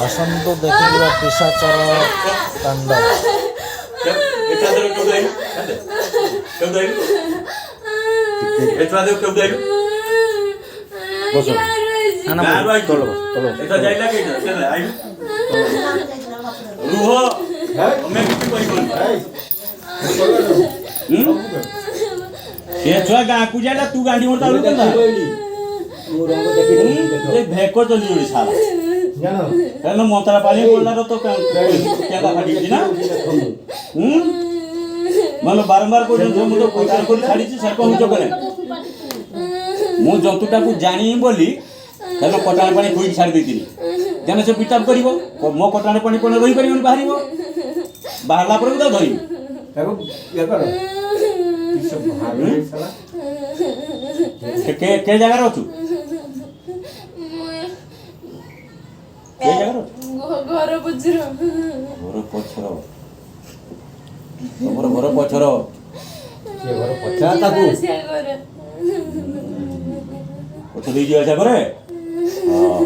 ଆସନ୍ତୁ ଦେଖିଯିବା ପିଶାଚର କାଣ୍ଡ। छुआ गाँ को जाएगा तू गांधी मोड़ तालू करना भेको चली जोड़ी साला कहना मोतरा पानी बोलना तो क्या फाटी थी ना मतलब बारंबार को जो मुझे कोटार को छाड़ी थी सर को मुझे करे मु जंतुटा को जानी बोली कहना कोटार पानी कोई छाड़ी देती नहीं जाने से पिटाप करिवो मो कोटार पानी कोने रही परिवो बाहरिवो बाहरला पर तो धरी ताको ये करो सब बाहर साला के जगह रहछु के जगह घर बुझरो घर पछरो तमर घर पछरो ये घर पछा ताको पछ देई जिवासा करे हां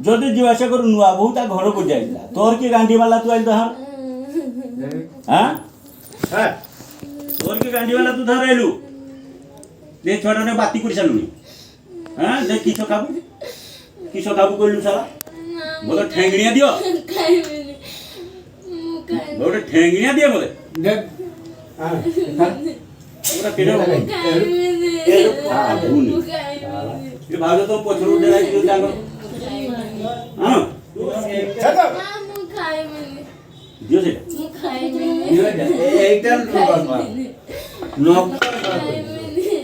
जदि जिवासा कर नुआ बहुत घर को जाइला तोर के गांडी वाला तू आइल हां हां हां तोर के गांडी वाला तू धर आइलु दे छोड़ा ने बाती कर सालुनी हां दे किछो खाबू कोइलु साला बोले ठेंगणिया दियो बोले ठेंगणिया दियो बोले देख हां पूरा केडो ये भाग तो पछरू डेरा की जागो हां चलो दियो से एकदम नो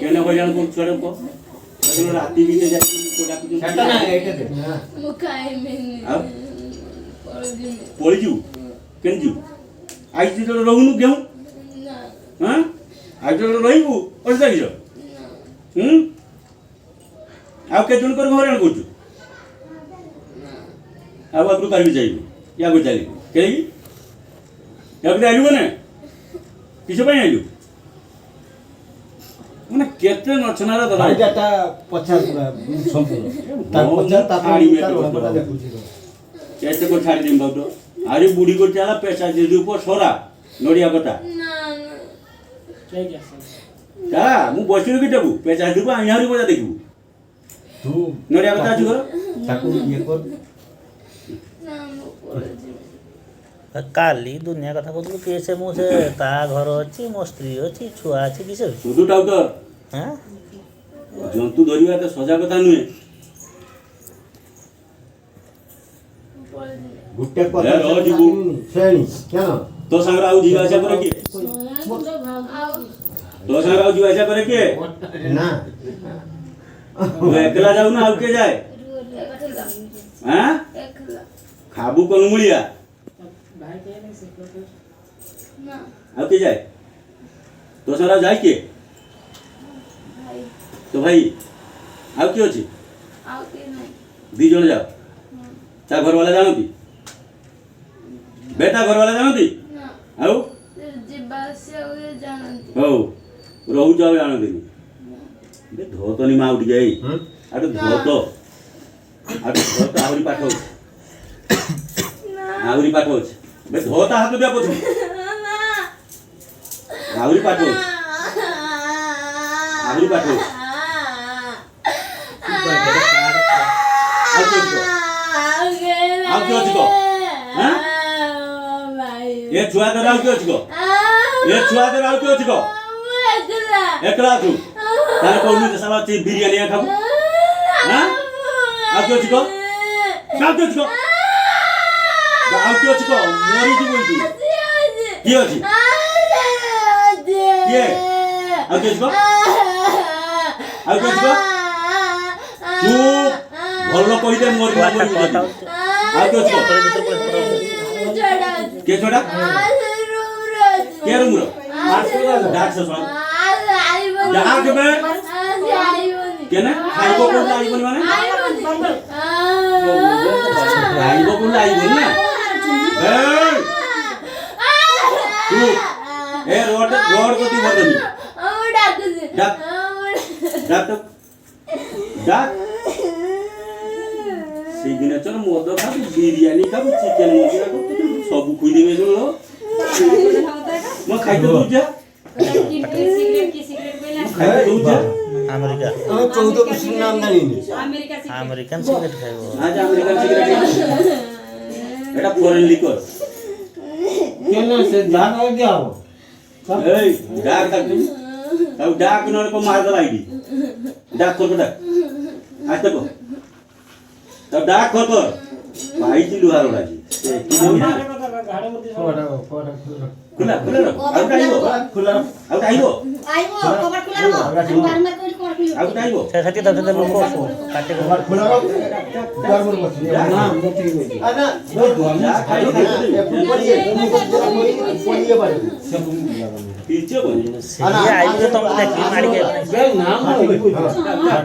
केने हो जान को छोड़े को चलो राती बीते जाती को डाकू छटा ना एटे दे मुखाई में अब पोळजू केन जू आज तो रहनु गेहूं ना हां आज तो रहिबू और जाइजो आ के जन कर घरे कोचू आ बाबू कर भी जाइबू या को चली केई या भी आइलू ने किछ पय आइलू माने केते नचनार दला भाईटा पछा संपूर्ण ता पछा ता आड़ी में कैसे को छाड़ी देम बाबू आरे बुढ़ी को चला पैसा दे दू पर सोरा नोडिया कटा ना का मु बसिर की देबू पैसा देबू आ यहारी बजा देखबू तू नोडिया कटा छु घर ताको ये कर ना काली दुनिया कथा कहू किए से मु से ता घर अच्छी मो स्त्री अच्छी छुआ अच्छी किसे सुदु टाउटर हाँ जंतु धरिबा तो सजा कथा नुहे गुट्टे पर ए, रो जीबू। सेणी क्या तो संग्रह आउ जीवा आशा करे के तो संग्रह आउ जीवा आशा करे के ना तू एकला जाऊ ना आउ के जाए हैं खाबू कोन मुलिया ना आउ के जाए तो संग्रह जाए के तो भाई आउ के अछि आके नहीं दी जण जाओ ता घर वाला जानती बेटा घर वाला जानती ना आउ जिबासे होए जानती हो रहू जाओ जानती बे धोतनी मा उठ जाई आटे धोत आहुरी पाठ होछ ना आहुरी पाठ होछ बे धोता हाथ दे पछ आहुरी पाठ होछ आहुरी पाठ होछ आउ के अछि को हैं ये छुआ दे आउ के अछि को ये छुआ दे आउ के अछि को एकला तू तारे कोनी के साला ची बिरयानी खाबू हैं आउ के अछि को आउ के अछि को आउ के अछि को मोरी जी बोल तू की अछि ये आउ के अछि को आउ के अछि को चुप भलो कहि दे मोरी मोरी आउ के अछि को के छोड़ा के रूम रो डाक से सुन जहां के बे केने खाइबो कोन आइबो माने खाइबो कोन आइबो ना तू ए रोड कोती भरदनी डाक डाक तो डाक ସିଗ୍ନେଚର ମଦ ଖାବୁ ବିରିୟାନୀ ଖାବୁ ଚିକେନ ମଞ୍ଚୁରିଆ ଖାବୁ ସବୁ ଖୁଇଦେବେ ଯୋଉ ମୁଁ ଖାଇତେ ଦଉଛେ ଖାଇତେ ଦଉଛେ ଆମେରିକା ଆମେ 14% ନାମ ଜାଣିନି ଆମେରିକାନ ସିଗାରେଟ ଖାଇବ ଆজ আমেরিকান সিগারেট এটা ফরেন লিকর কেন সে জানো কি হবো এই ডাক থাকবি তাও ডাক নরে কো মার দলা আইডি ডাক করবে ডাক আজ দেখো তাও ডাক কর ভাই জি লুহার রাজি কি না ফোড়া খুলা খুলা আউট আইবো খুলা আউট আইবো আউট আইবো সেটা দাও সেটা লোক কাটে কভার খোলা দাও গরম বসি না মুঠি গই আনা যা খাই পড়িয়ে পড়িয়ে পারে সব পিছে বল ସିଏ ଆଇଲେ ତମକୁ ଦେଖି ମାରିକି বেল নাম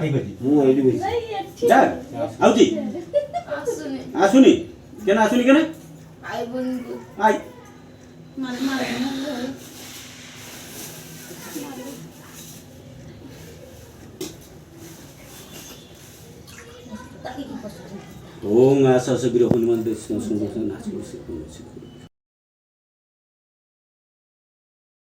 ঠিক আছে মু এডি বসি যা আউটি ଆସୁନି আসুনি কেন আসুনি কেন ଆଇବନି ତୁ আই ওং আশা সবির হনুমান দেশ সুন্দর নাচ করছে